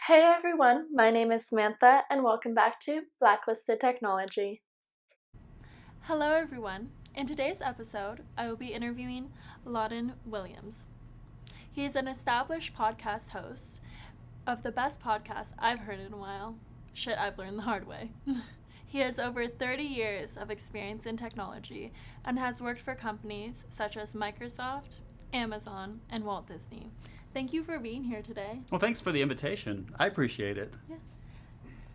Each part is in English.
Hey everyone, my name is Samantha and welcome back to Blacklisted Technology. Hello, everyone. In today's episode, I will be interviewing Lawden Williams. He is an established podcast host of the best podcast I've heard in a while. Shit, I've learned the hard way. He has over 30 years of experience in technology and has worked for companies such as Microsoft, Amazon, and Walt Disney. Thank you for being here today. Well, thanks for the invitation. I appreciate it. Yeah.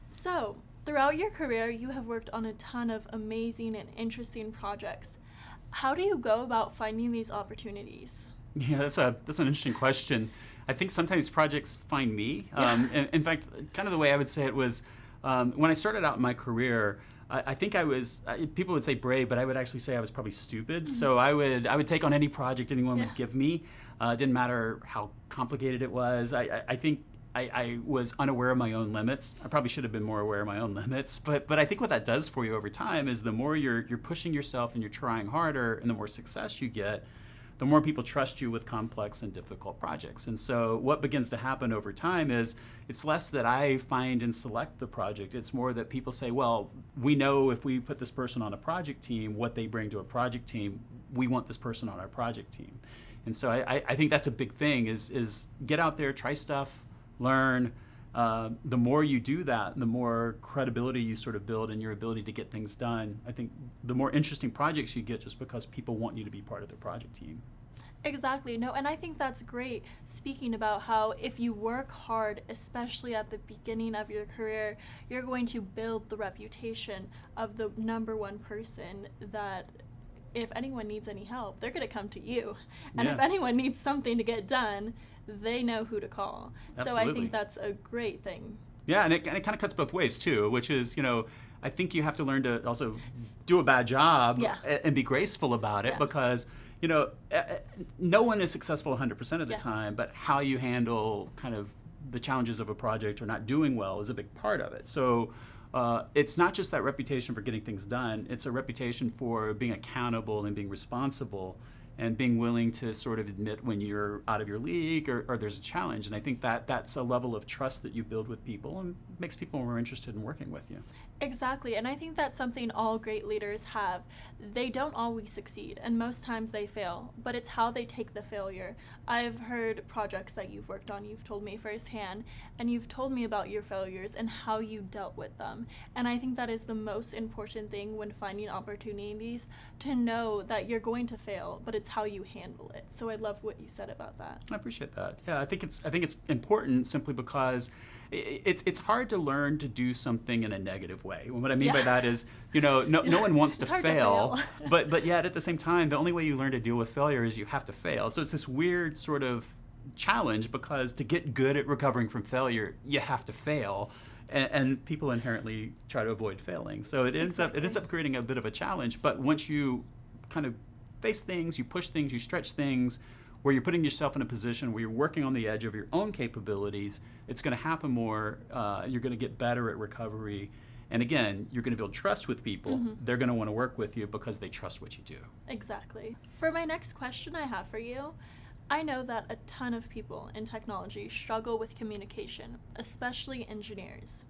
So, throughout your career, you have worked on a ton of amazing and interesting projects. How do you go about finding these opportunities? Yeah, that's an interesting question. I think sometimes projects find me. In fact, kind of the way I would say it was when I started out in my career. I think I was. People would say brave, but I would actually say I was probably stupid. Mm-hmm. So I would take on any project anyone would give me. It didn't matter how complicated it was. I think I was unaware of my own limits. I probably should have been more aware of my own limits. But I think what that does for you over time is the more you're pushing yourself and you're trying harder, and the more success you get, the more people trust you with complex and difficult projects. And so what begins to happen over time is it's less that I find and select the project. It's more that people say, well, we know if we put this person on a project team, what they bring to a project team, we want this person on our project team. And so I think that's a big thing is get out there, try stuff, learn. The more you do that, the more credibility you sort of build in your ability to get things done. I think the more interesting projects you get just because people want you to be part of their project team. Exactly. No, and I think that's great speaking about how if you work hard, especially at the beginning of your career, you're going to build the reputation of the number one person that if anyone needs any help, they're going to come to you. And if anyone needs something to get done, they know who to call. Absolutely. So I think that's a great thing. Yeah, and it kind of cuts both ways too, which is, I think you have to learn to also do a bad job and be graceful about it because, no one is successful 100% of the time, but how you handle kind of the challenges of a project or not doing well is a big part of it. So it's not just that reputation for getting things done, it's a reputation for being accountable and being responsible and being willing to sort of admit when you're out of your league or there's a challenge. And I think that's a level of trust that you build with people and makes people more interested in working with you. Exactly, and I think that's something all great leaders have. They don't always succeed, and most times they fail, but it's how they take the failure. I've heard projects that you've worked on, you've told me firsthand, and you've told me about your failures and how you dealt with them. And I think that is the most important thing when finding opportunities, to know that you're going to fail, but it's how you handle it. So I love what you said about that. I appreciate that. Yeah, I think it's important simply because it's hard to learn to do something in a negative way. And what I mean by that is, no one wants to fail, but yet at the same time, the only way you learn to deal with failure is you have to fail. So it's this weird sort of challenge because to get good at recovering from failure, you have to fail. And people inherently try to avoid failing. So it ends up creating a bit of a challenge. But once you kind of face things, you push things, you stretch things, where you're putting yourself in a position where you're working on the edge of your own capabilities, it's going to happen more. You're going to get better at recovery. And again, you're going to build trust with people. Mm-hmm. They're going to want to work with you because they trust what you do. Exactly. For my next question I have for you, I know that a ton of people in technology struggle with communication, especially engineers.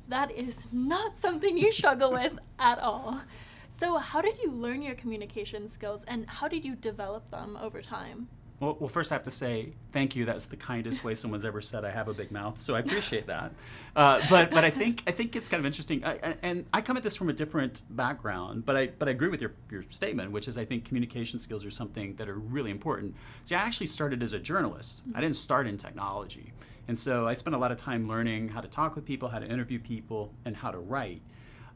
That is not something you struggle with at all. So how did you learn your communication skills and how did you develop them over time? Well, first I have to say thank you. That's the kindest way someone's ever said I have a big mouth, so I appreciate that. But I think it's kind of interesting, and I come at this from a different background. But I agree with your statement, which is I think communication skills are something that are really important. See, I actually started as a journalist. I didn't start in technology, and so I spent a lot of time learning how to talk with people, how to interview people, and how to write.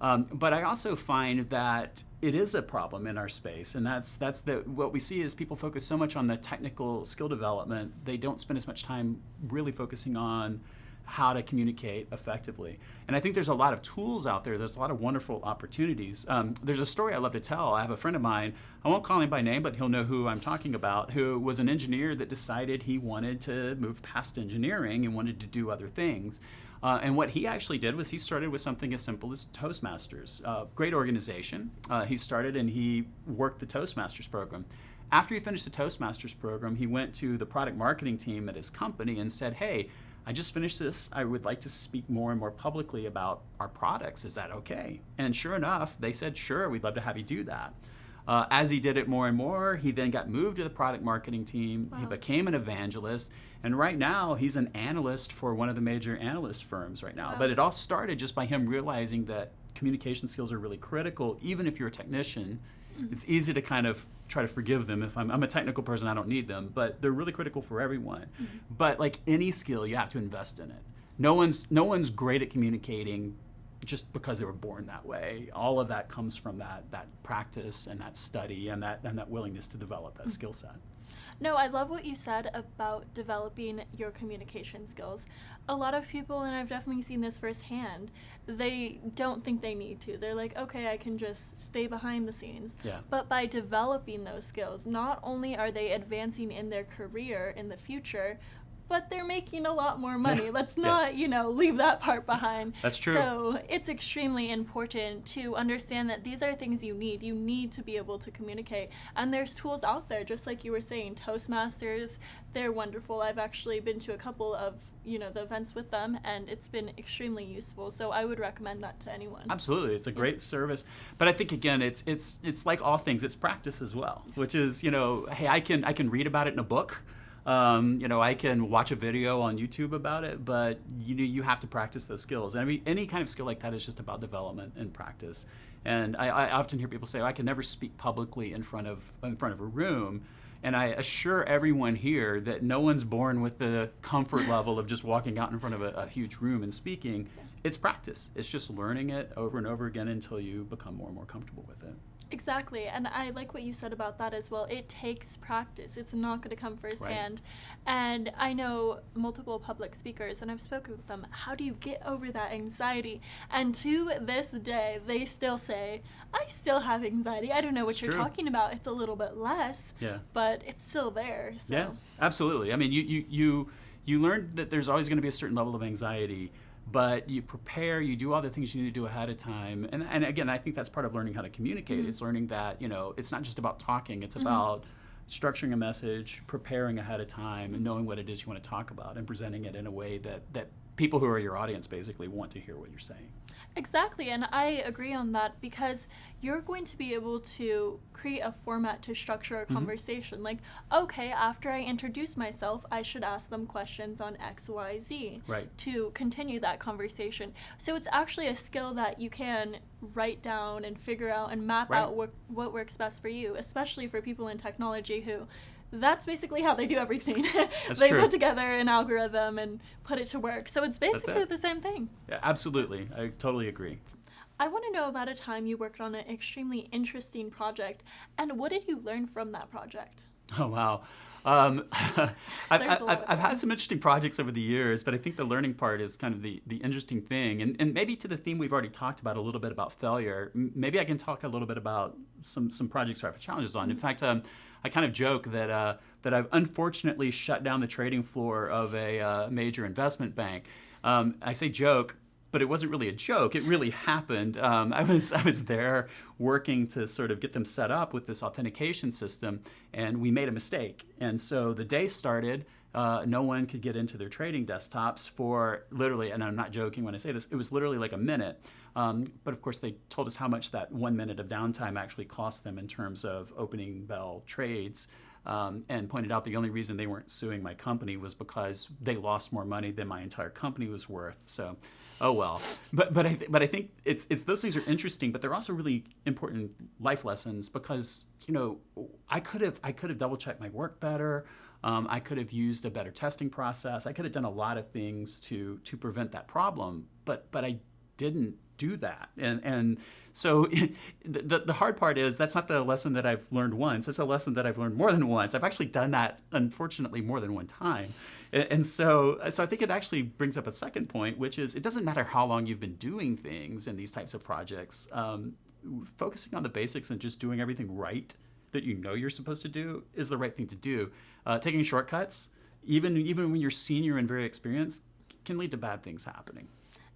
But I also find that it is a problem in our space, and that's what we see is people focus so much on the technical skill development, they don't spend as much time really focusing on how to communicate effectively. And I think there's a lot of tools out there. There's a lot of wonderful opportunities. There's a story I love to tell. I have a friend of mine, I won't call him by name, but he'll know who I'm talking about, who was an engineer that decided he wanted to move past engineering and wanted to do other things. And what he actually did was he started with something as simple as Toastmasters. Great organization. He started and he worked the Toastmasters program. After he finished the Toastmasters program, he went to the product marketing team at his company and said, hey, I just finished this. I would like to speak more and more publicly about our products. Is that okay? And sure enough, they said, sure, we'd love to have you do that. As he did it more and more, he then got moved to the product marketing team. Wow. He became an evangelist. And right now, he's an analyst for one of the major analyst firms right now. Wow. But it all started just by him realizing that communication skills are really critical, even if you're a technician. Mm-hmm. It's easy to kind of try to forgive them. If I'm a technical person, I don't need them, but they're really critical for everyone. Mm-hmm. But like any skill, you have to invest in it. No one's great at communicating just because they were born that way. All of that comes from that practice and that study and that willingness to develop that skill set. No, I love what you said about developing your communication skills. A lot of people, and I've definitely seen this firsthand, they don't think they need to. They're like, okay, I can just stay behind the scenes. Yeah. But by developing those skills, not only are they advancing in their career in the future, but they're making a lot more money. Let's not, leave that part behind. That's true. So it's extremely important to understand that these are things you need. You need to be able to communicate. And there's tools out there, just like you were saying, Toastmasters, they're wonderful. I've actually been to a couple of, the events with them, and it's been extremely useful. So I would recommend that to anyone. Absolutely. It's a great service. But I think, again, it's like all things, it's practice as well, which is, hey, I can read about it in a book. I can watch a video on YouTube about it, but you have to practice those skills. And I mean, any kind of skill like that is just about development and practice. And I often hear people say, I can never speak publicly in front of a room. And I assure everyone here that no one's born with the comfort level of just walking out in front of a huge room and speaking. It's practice. It's just learning it over and over again until you become more and more comfortable with it. Exactly, and I like what you said about that as well. It takes practice. It's not going to come firsthand. Right. And I know multiple public speakers, and I've spoken with them. How do you get over that anxiety? And to this day, they still say, I still have anxiety. I don't know what you're talking about. It's a little bit less, but it's still there. So. Yeah, absolutely. I mean, you learn that there's always going to be a certain level of anxiety, but you prepare, you do all the things you need to do ahead of time. And again, I think that's part of learning how to communicate. Mm-hmm. It's learning that, it's not just about talking, it's about structuring a message, preparing ahead of time, and knowing what it is you want to talk about and presenting it in a way that people who are your audience basically want to hear what you're saying. Exactly, and I agree on that because you're going to be able to create a format to structure a conversation. Like, okay, after I introduce myself, I should ask them questions on X, Y, Z to continue that conversation. So it's actually a skill that you can write down and figure out and map out what works best for you, especially for people in technology who that's basically how they do everything. They put together an algorithm and put it to work. So it's basically the same thing. Yeah, absolutely. I totally agree. I want to know about a time you worked on an extremely interesting project, and what did you learn from that project? Oh, wow. I've had some interesting projects over the years, but I think the learning part is kind of the interesting thing. And maybe to the theme we've already talked about a little bit about failure, maybe I can talk a little bit about some projects where I've had challenges on. In fact, I kind of joke that I've unfortunately shut down the trading floor of a major investment bank. I say joke, but it wasn't really a joke. It really happened. I was there working to sort of get them set up with this authentication system, and we made a mistake. And so the day started. No one could get into their trading desktops for literally, and I'm not joking when I say this, it was literally like a minute. But of course, they told us how much that 1 minute of downtime actually cost them in terms of opening bell trades. And pointed out the only reason they weren't suing my company was because they lost more money than my entire company was worth. So, oh well. But I think it's those things are interesting, but they're also really important life lessons because I could have double checked my work better. I could have used a better testing process. I could have done a lot of things to prevent that problem, but I didn't do that. And so the hard part is that's not the lesson that I've learned once. It's a lesson that I've learned more than once. I've actually done that, unfortunately, more than one time. And so I think it actually brings up a second point, which is it doesn't matter how long you've been doing things in these types of projects. Focusing on the basics and just doing everything right that you're supposed to do is the right thing to do. Taking shortcuts, even when you're senior and very experienced, can lead to bad things happening.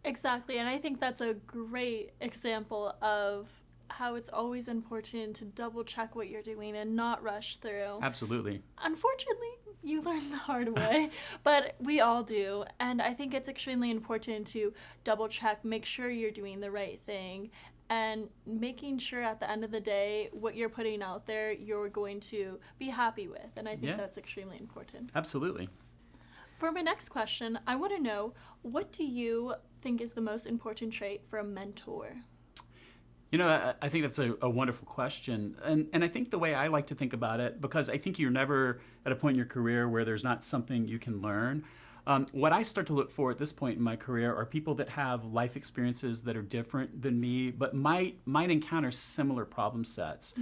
Exactly, and I think that's a great example of how it's always important to double check what you're doing and not rush through. Absolutely. Unfortunately, You learn the hard way, but we all do. And I think it's extremely important to double check, make sure you're doing the right thing, and making sure at the end of the day, what you're putting out there, you're going to be happy with. And I think that's extremely important. Absolutely. For my next question, I want to know, what do you think is the most important trait for a mentor? You know, I think that's a wonderful question. And I think the way I like to think about it, because I think you're never at a point in your career where there's not something you can learn. What I start to look for at this point in my career are people that have life experiences that are different than me, but might encounter similar problem sets.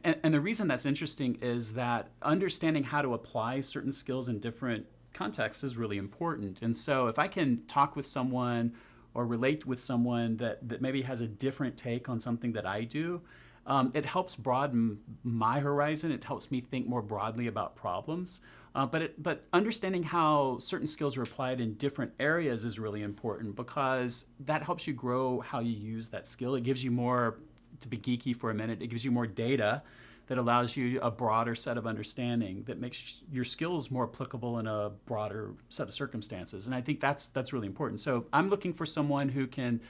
And the reason that's interesting is that understanding how to apply certain skills in different contexts is really important. And so if I can talk with someone or relate with someone that maybe has a different take on something that I do, it helps broaden my horizon. It helps me think more broadly about problems. But understanding how certain skills are applied in different areas is really important, because that helps you grow how you use that skill. It gives you more, to be geeky for a minute, it gives you more data that allows you a broader set of understanding that makes your skills more applicable in a broader set of circumstances. And I think that's really important. So I'm looking for someone who can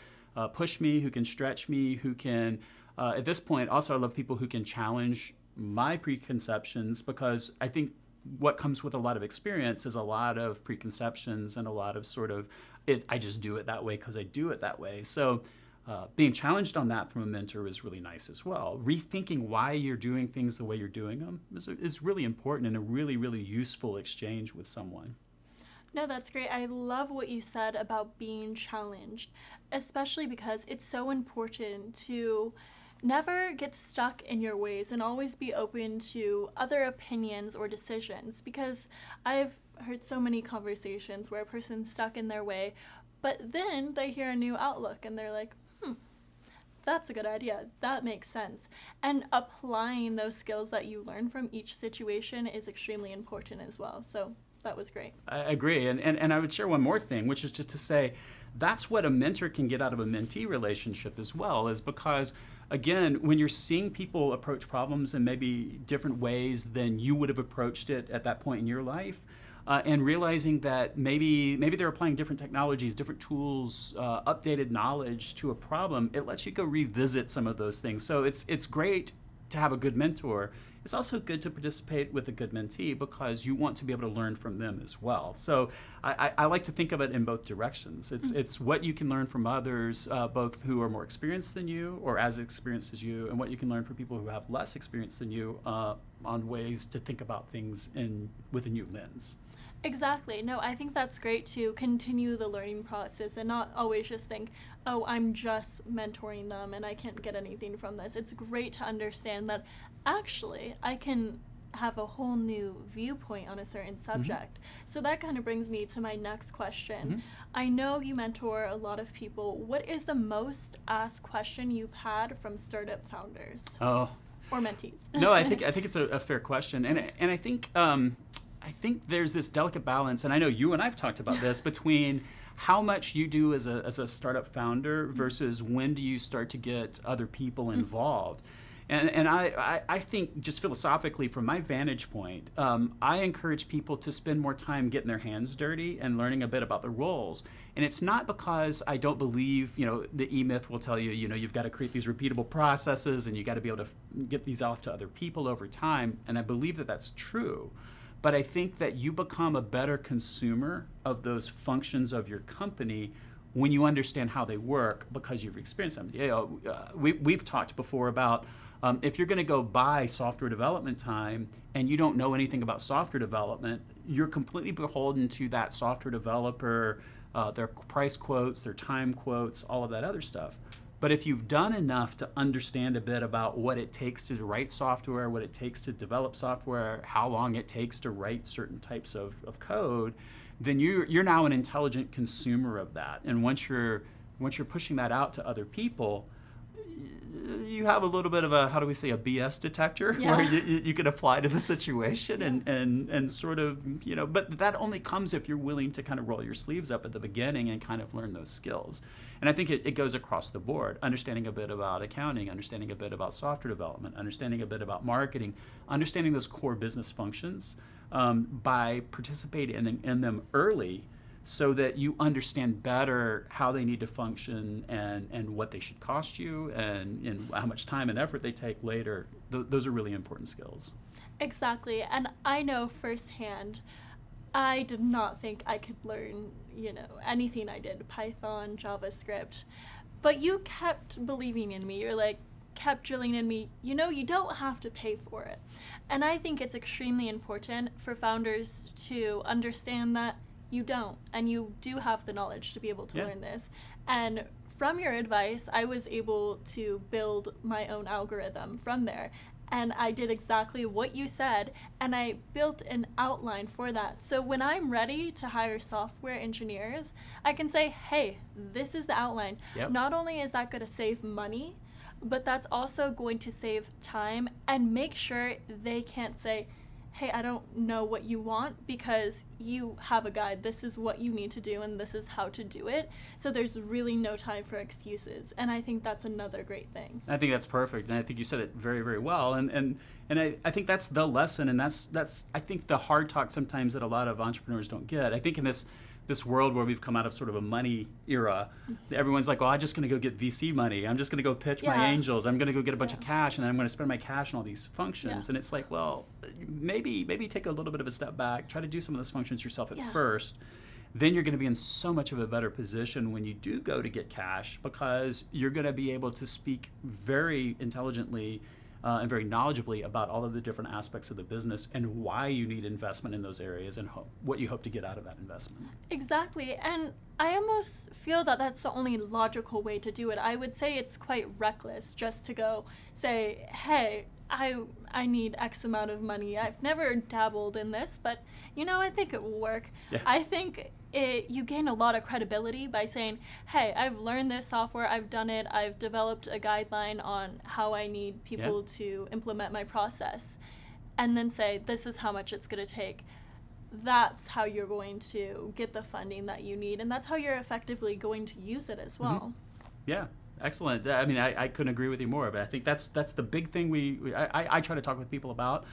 push me, who can stretch me, who can, at this point, also I love people who can challenge my preconceptions, because I think what comes with a lot of experience is a lot of preconceptions and a lot of sort of, I just do it that way because I do it that way. So being challenged on that from a mentor is really nice as well. Rethinking why you're doing things the way you're doing them is really important, and a really, really useful exchange with someone. No, that's great. I love what you said about being challenged, especially because it's so important to never get stuck in your ways and always be open to other opinions or decisions, because I've heard so many conversations where a person's stuck in their way, but then they hear a new outlook and they're like, that's a good idea. That makes sense. And applying those skills that you learn from each situation is extremely important as well. So that was great. I agree. And I would share one more thing, which is just to say that's what a mentor can get out of a mentee relationship as well, is because, again, when you're seeing people approach problems in maybe different ways than you would have approached it at that point in your life, and realizing that maybe they're applying different technologies, different tools, updated knowledge to a problem, it lets you go revisit some of those things. So it's great to have a good mentor. It's also good to participate with a good mentee, because you want to be able to learn from them as well. So I like to think of it in both directions. It's what you can learn from others, both who are more experienced than you or as experienced as you, and what you can learn from people who have less experience than you on ways to think about things with a new lens. Exactly. No, I think that's great to continue the learning process and not always just think, oh, I'm just mentoring them and I can't get anything from this. It's great to understand that actually I can have a whole new viewpoint on a certain subject. So that kind of brings me to my next question. I know you mentor a lot of people. What is the most asked question you've had from startup founders? Oh. Or mentees? No, I think it's a fair question. And I think there's this delicate balance, and I know you and I've talked about this, between how much you do as a startup founder versus when do you start to get other people involved. And I think, just philosophically, from my vantage point, I encourage people to spend more time getting their hands dirty and learning a bit about the roles. And it's not because I don't believe, the E-Myth will tell you, you've got to create these repeatable processes and you got to be able to get these off to other people over time. And I believe that that's true. But I think that you become a better consumer of those functions of your company when you understand how they work, because you've experienced them. We've talked before about if you're going to go buy software development time and you don't know anything about software development, you're completely beholden to that software developer, their price quotes, their time quotes, all of that other stuff. But if you've done enough to understand a bit about what it takes to write software, what it takes to develop software, how long it takes to write certain types of code, then you're now an intelligent consumer of that. And once you're pushing that out to other people, you have a little bit of a a BS detector where you can apply to the situation and sort of, but that only comes if you're willing to kind of roll your sleeves up at the beginning and kind of learn those skills. And I think it goes across the board, understanding a bit about accounting, understanding a bit about software development, understanding a bit about marketing, understanding those core business functions. by participating in them early, so that you understand better how they need to function and what they should cost you and how much time and effort they take later. Those are really important skills. Exactly. And I know firsthand, I did not think I could learn, anything I did, Python, JavaScript. But you kept believing in me. You're like, kept drilling in me, you don't have to pay for it. And I think it's extremely important for founders to understand that you don't, and you do have the knowledge to be able to learn this. And from your advice, I was able to build my own algorithm from there. And I did exactly what you said, and I built an outline for that. So when I'm ready to hire software engineers, I can say, hey, this is the outline. Yep. Not only is that going to save money, but that's also going to save time and make sure they can't say, hey, I don't know what you want, because you have a guide. This is what you need to do, and this is how to do it. So there's really no time for excuses. And I think that's another great thing. I think that's perfect. And I think you said it very, very well. And I think that's the lesson. And that's I think the hard talk sometimes that a lot of entrepreneurs don't get. I think in this world where we've come out of sort of a money era, everyone's like, well, I'm just going to go get VC money. I'm just going to go pitch my angels. I'm going to go get a bunch of cash, and then I'm going to spend my cash on all these functions. And it's like, well, maybe take a little bit of a step back, try to do some of those functions yourself at first. Then you're going to be in so much of a better position when you do go to get cash, because you're going to be able to speak very intelligently and very knowledgeably about all of the different aspects of the business and why you need investment in those areas and what you hope to get out of that investment. Exactly. And I almost feel that that's the only logical way to do it. I would say it's quite reckless just to go say, hey, I need X amount of money. I've never dabbled in this, but I think it will work. Yeah. I think you gain a lot of credibility by saying, hey, I've learned this software, I've done it, I've developed a guideline on how I need people to implement my process, and then say, this is how much it's going to take. That's how you're going to get the funding that you need, and that's how you're effectively going to use it as well. Yeah. Excellent. I mean, I couldn't agree with you more, but I think that's the big thing I try to talk with people about,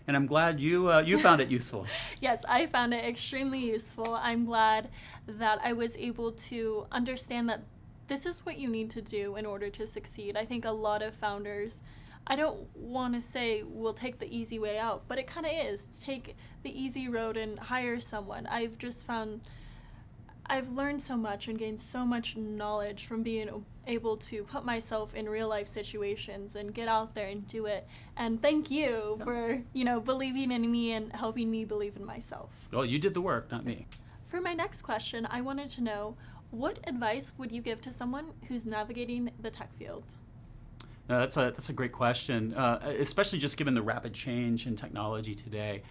and I'm glad you found it useful. Yes, I found it extremely useful. I'm glad that I was able to understand that this is what you need to do in order to succeed. I think a lot of founders, I don't want to say we'll take the easy way out, but it kind of is. Take the easy road and hire someone. I've just found I've learned so much and gained so much knowledge from being able to put myself in real life situations and get out there and do it. And thank you for, believing in me and helping me believe in myself. Well, you did the work, not me. For my next question, I wanted to know, what advice would you give to someone who's navigating the tech field? No, that's a great question, especially just given the rapid change in technology today.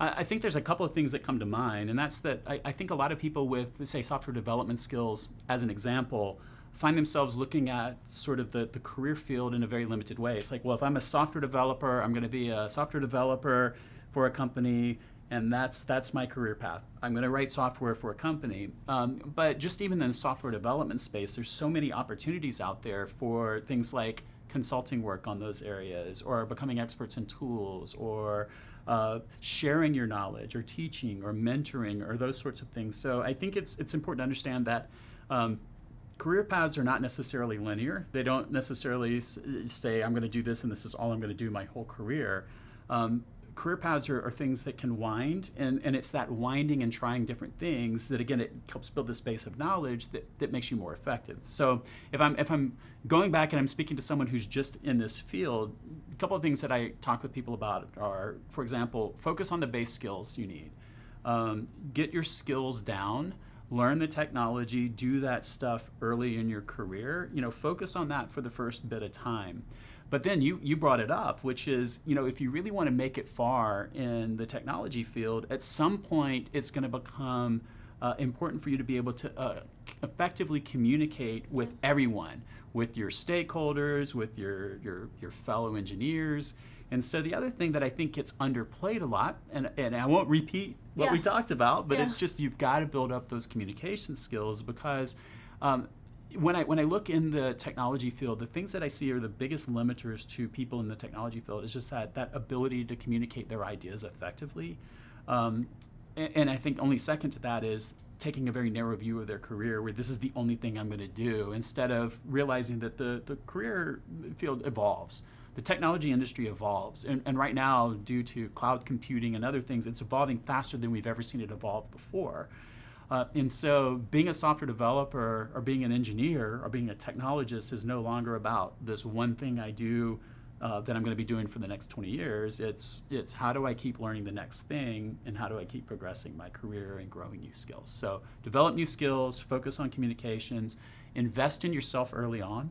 I think there's a couple of things that come to mind, and that's that I think a lot of people with, say, software development skills, as an example, find themselves looking at sort of the career field in a very limited way. It's like, well, if I'm a software developer, I'm going to be a software developer for a company, and that's my career path. I'm going to write software for a company. But just even in the software development space, there's so many opportunities out there for things like consulting work on those areas, or becoming experts in tools, or sharing your knowledge, or teaching, or mentoring, or those sorts of things. So I think it's important to understand that career paths are not necessarily linear. They don't necessarily say, I'm going to do this and this is all I'm going to do my whole career. Career paths are things that can wind, and it's that winding and trying different things that, again, it helps build this base of knowledge that makes you more effective. So if I'm going back and I'm speaking to someone who's just in this field, a couple of things that I talk with people about are, for example, focus on the base skills you need. Get your skills down. Learn the technology, do that stuff early in your career. Focus on that for the first bit of time. But then you brought it up, which is, if you really want to make it far in the technology field, at some point it's going to become important for you to be able to effectively communicate with everyone, with your stakeholders, with your fellow engineers. And so the other thing that I think gets underplayed a lot, and I won't repeat what we talked about, but it's just you've got to build up those communication skills, because when I look in the technology field, the things that I see are the biggest limiters to people in the technology field is just that ability to communicate their ideas effectively. And I think only second to that is taking a very narrow view of their career where this is the only thing I'm going to do, instead of realizing that the career field evolves. The technology industry evolves. And right now, due to cloud computing and other things, it's evolving faster than we've ever seen it evolve before. And so being a software developer or being an engineer or being a technologist is no longer about this one thing I do that I'm going to be doing for the next 20 years. It's how do I keep learning the next thing, and how do I keep progressing my career and growing new skills. So develop new skills, focus on communications, invest in yourself early on.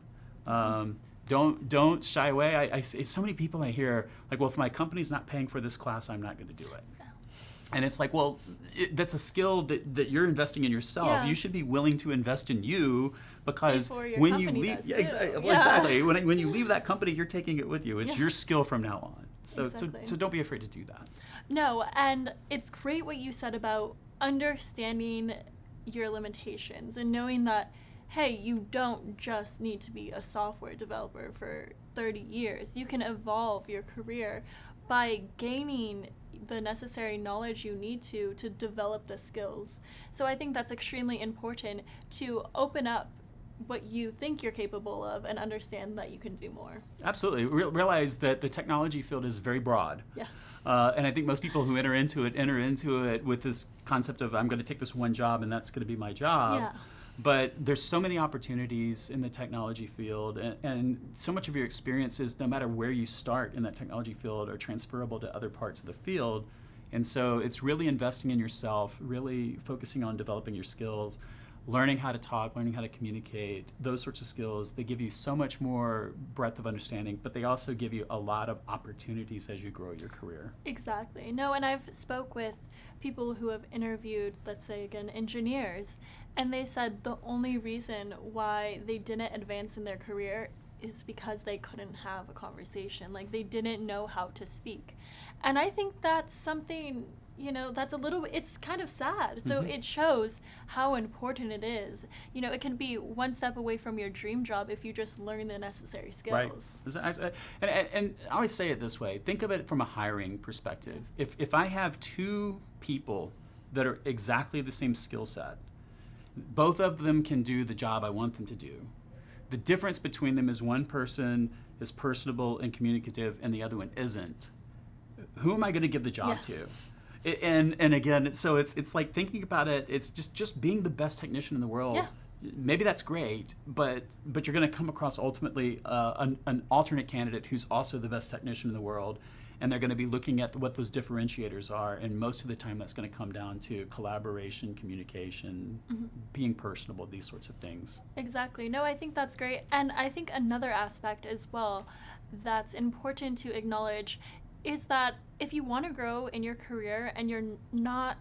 Don't shy away. I so many people I hear like, well, if my company's not paying for this class, I'm not going to do it. And it's like, well, that's a skill that you're investing in yourself. Yeah. You should be willing to invest in you, because Before your when you company leave, does, yeah, too. exactly. When you leave that company, you're taking it with you. It's Yeah. your skill from now on. So Exactly. don't be afraid to do that. No, and it's great what you said about understanding your limitations and knowing that, hey, you don't just need to be a software developer for 30 years. You can evolve your career by gaining the necessary knowledge you need to develop the skills. So I think that's extremely important, to open up what you think you're capable of and understand that you can do more. Absolutely. Realize that the technology field is very broad. Yeah. And I think most people who enter into it with this concept of, I'm going to take this one job and that's going to be my job. Yeah. But there's so many opportunities in the technology field, and so much of your experiences, no matter where you start in that technology field, are transferable to other parts of the field. And so it's really investing in yourself, really focusing on developing your skills, learning how to talk, learning how to communicate, those sorts of skills. They give you so much more breadth of understanding, but they also give you a lot of opportunities as you grow your career. Exactly. No, and I've spoke with people who have interviewed, let's say again, engineers, and they said the only reason why they didn't advance in their career is because they couldn't have a conversation. Like, they didn't know how to speak. And I think that's something, that's a little, it's kind of sad. So it shows how important it is. It can be one step away from your dream job if you just learn the necessary skills. Right. And I always say it this way. Think of it from a hiring perspective. If I have two people that are exactly the same skill set, both of them can do the job I want them to do. The difference between them is one person is personable and communicative and the other one isn't. Who am I going to give the job to? And again, so it's like thinking about it. It's just being the best technician in the world. Yeah. Maybe that's great, but you're going to come across ultimately an alternate candidate who's also the best technician in the world, and they're going to be looking at what those differentiators are. And most of the time, that's going to come down to collaboration, communication, being personable, these sorts of things. Exactly. No, I think that's great. And I think another aspect as well that's important to acknowledge is that if you want to grow in your career and you're not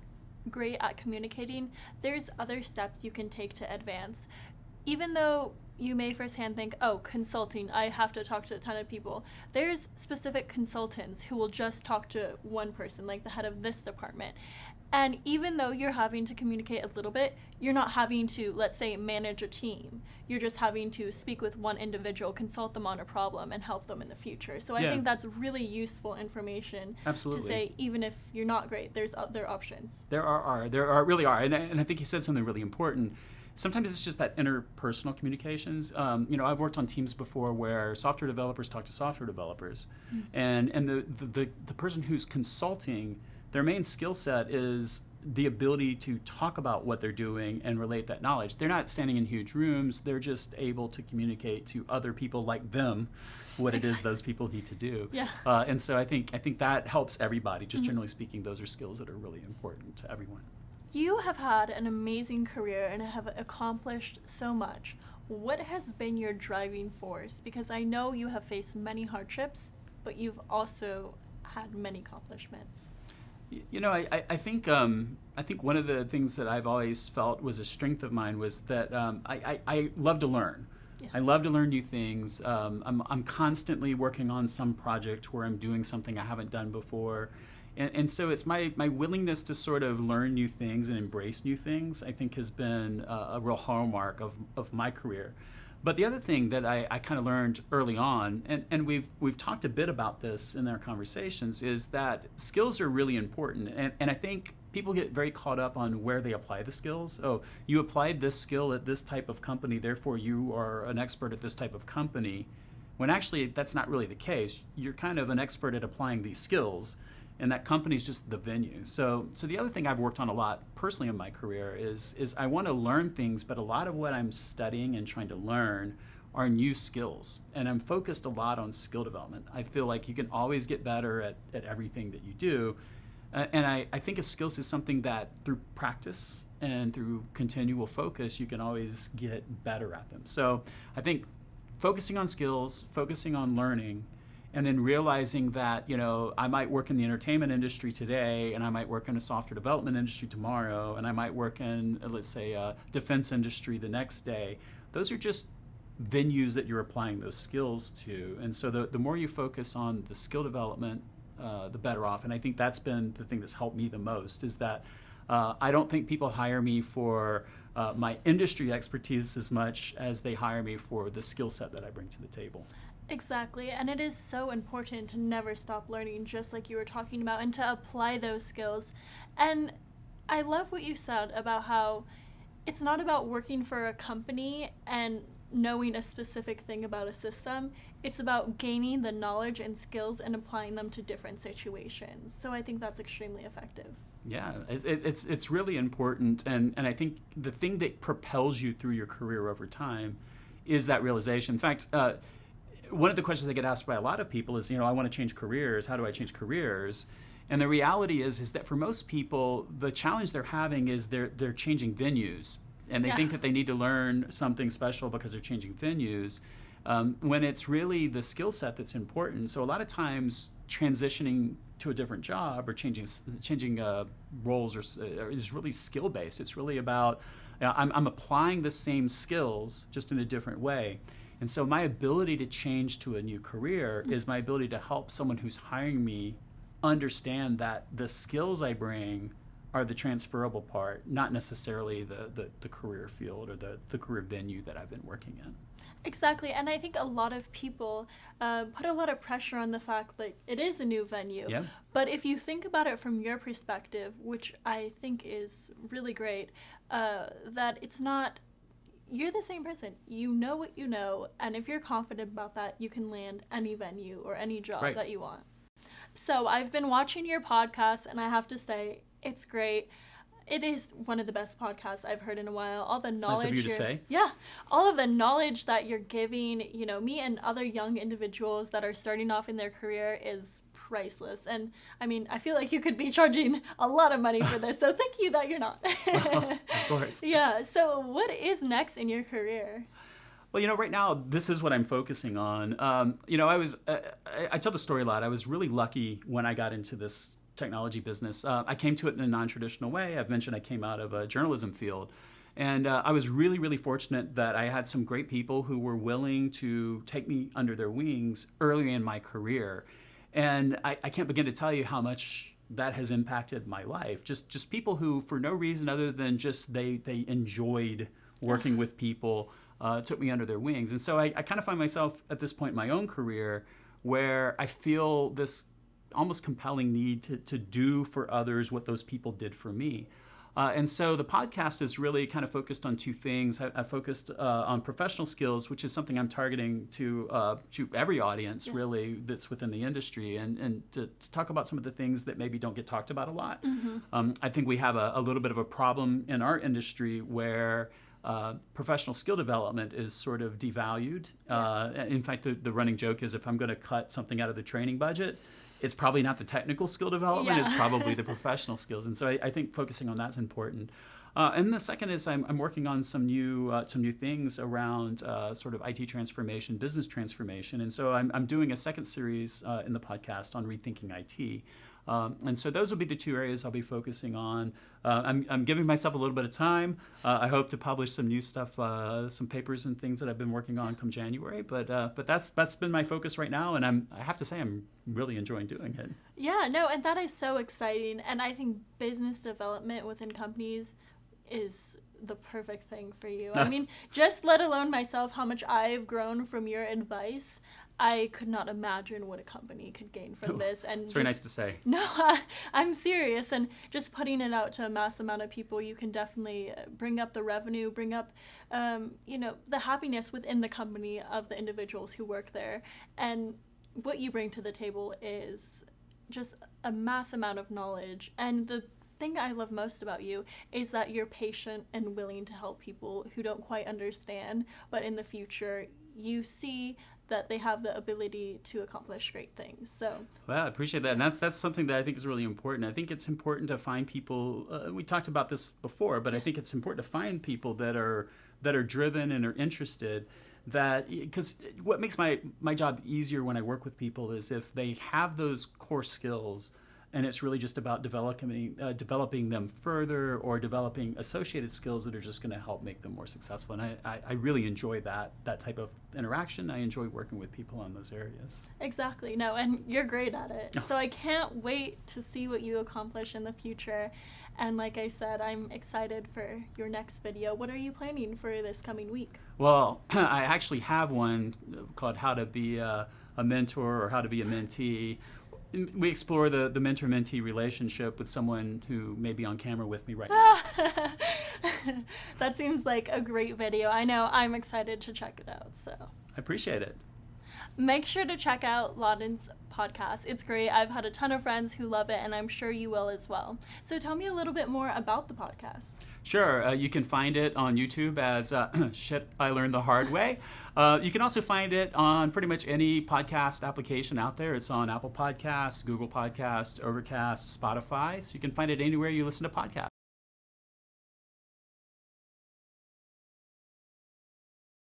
great at communicating, there's other steps you can take to advance. Even though you may firsthand think, oh, consulting, I have to talk to a ton of people. There's specific consultants who will just talk to one person, like the head of this department. And even though you're having to communicate a little bit, you're not having to, let's say, manage a team. You're just having to speak with one individual, consult them on a problem, and help them in the future. So I think that's really useful information. Absolutely. To say, even if you're not great, there are options. There really are. And I think you said something really important. Sometimes it's just that interpersonal communications. I've worked on teams before where software developers talk to software developers, and the person who's consulting, their main skill set is the ability to talk about what they're doing and relate that knowledge. They're not standing in huge rooms. They're just able to communicate to other people like them what it is those people need to do. Yeah. And so I think that helps everybody. Just generally speaking, those are skills that are really important to everyone. You have had an amazing career and have accomplished so much. What has been your driving force? Because I know you have faced many hardships, but you've also had many accomplishments. I think one of the things that I've always felt was a strength of mine was that I love to learn. Yeah. I love to learn new things. I'm constantly working on some project where I'm doing something I haven't done before. And so it's my willingness to sort of learn new things and embrace new things, I think, has been a real hallmark of my career. But the other thing that I kind of learned early on, and we've talked a bit about this in our conversations, is that skills are really important. And I think people get very caught up on where they apply the skills. Oh, you applied this skill at this type of company, therefore you are an expert at this type of company. When actually that's not really the case. You're kind of an expert at applying these skills, and that company's just the venue. So the other thing I've worked on a lot personally in my career is I want to learn things, but a lot of what I'm studying and trying to learn are new skills. And I'm focused a lot on skill development. I feel like you can always get better at everything that you do. And I think of skills as something that through practice and through continual focus, you can always get better at them. So I think focusing on skills, focusing on learning, and then realizing that, I might work in the entertainment industry today, and I might work in a software development industry tomorrow, and I might work in, let's say, a defense industry the next day. Those are just venues that you're applying those skills to. And so the more you focus on the skill development, the better off. And I think that's been the thing that's helped me the most, is that I don't think people hire me for my industry expertise as much as they hire me for the skill set that I bring to the table. Exactly, and it is so important to never stop learning, just like you were talking about, and to apply those skills. And I love what you said about how it's not about working for a company and knowing a specific thing about a system. It's about gaining the knowledge and skills and applying them to different situations. So I think that's extremely effective. Yeah, it's really important, and I think the thing that propels you through your career over time is that realization. In fact, one of the questions I get asked by a lot of people is, I want to change careers. How do I change careers? And the reality is that for most people, the challenge they're having is they're changing venues, and they think that they need to learn something special because they're changing venues, when it's really the skill set that's important. So a lot of times, transitioning to a different job or changing roles is really skill based. It's really about I'm applying the same skills just in a different way. And so my ability to change to a new career is my ability to help someone who's hiring me understand that the skills I bring are the transferable part, not necessarily the career field or the career venue that I've been working in. Exactly, and I think a lot of people put a lot of pressure on the fact that it is a new venue. Yeah. But if you think about it from your perspective, which I think is really great, that it's not, you're the same person. You know what you know, and if you're confident about that, you can land any venue or any job that you want. So I've been watching your podcast, and I have to say, it's great. It is one of the best podcasts I've heard in a while. All the knowledge. Nice of you to say. Yeah. All of the knowledge that you're giving, me and other young individuals that are starting off in their career is priceless. And I mean, I feel like you could be charging a lot of money for this. So thank you that you're not. Well, of course. Yeah. So what is next in your career? Well, right now, this is what I'm focusing on. I tell the story a lot. I was really lucky when I got into this technology business. I came to it in a non-traditional way. I've mentioned I came out of a journalism field. And I was really, really fortunate that I had some great people who were willing to take me under their wings early in my career. And I can't begin to tell you how much that has impacted my life. Just people who, for no reason other than just they enjoyed working with people, took me under their wings. And so I kind of find myself at this point in my own career where I feel this almost compelling need to do for others what those people did for me. And so the podcast is really kind of focused on two things. I focused on professional skills, which is something I'm targeting to every audience, really, that's within the industry, and to talk about some of the things that maybe don't get talked about a lot. Mm-hmm. I think we have a little bit of a problem in our industry where professional skill development is sort of devalued. In fact, the running joke is if I'm going to cut something out of the training budget, it's probably not the technical skill development, it's probably the professional skills. And so I think focusing on that's important. And the second is I'm working on some new things around sort of IT transformation, business transformation. And so I'm doing a second series in the podcast on rethinking IT. And so those will be the two areas I'll be focusing on. I'm giving myself a little bit of time. I hope to publish some new stuff, some papers and things that I've been working on come January. But that's been my focus right now, and I have to say I'm really enjoying doing it. Yeah, no, and that is so exciting. And I think business development within companies is the perfect thing for you. I mean, just let alone myself, how much I've grown from your advice. I could not imagine what a company could gain from this. And it's very nice to say. No, I'm serious. And just putting it out to a mass amount of people, you can definitely bring up the revenue, bring up, the happiness within the company of the individuals who work there. And what you bring to the table is just a mass amount of knowledge. And the thing I love most about you is that you're patient and willing to help people who don't quite understand, but in the future, you see that they have the ability to accomplish great things. So, well, I appreciate that. And that's something that I think is really important. I think it's important to find people, we talked about this before, but I think it's important to find people that are driven and are interested, that, because what makes my job easier when I work with people is if they have those core skills, and it's really just about developing them further, or developing associated skills that are just going to help make them more successful. And I really enjoy that type of interaction. I enjoy working with people on those areas. Exactly. No, and you're great at it. So I can't wait to see what you accomplish in the future. And like I said, I'm excited for your next video. What are you planning for this coming week? Well, I actually have one called How to Be a Mentor or How to Be a Mentee. We explore the mentor-mentee relationship with someone who may be on camera with me right now. That seems like a great video. I know I'm excited to check it out. So I appreciate it. Make sure to check out Lauden's podcast. It's great. I've had a ton of friends who love it, and I'm sure you will as well. So tell me a little bit more about the podcast. Sure. You can find it on YouTube as Shit I Learned the Hard Way. You can also find it on pretty much any podcast application out there. It's on Apple Podcasts, Google Podcasts, Overcast, Spotify. So you can find it anywhere you listen to podcasts.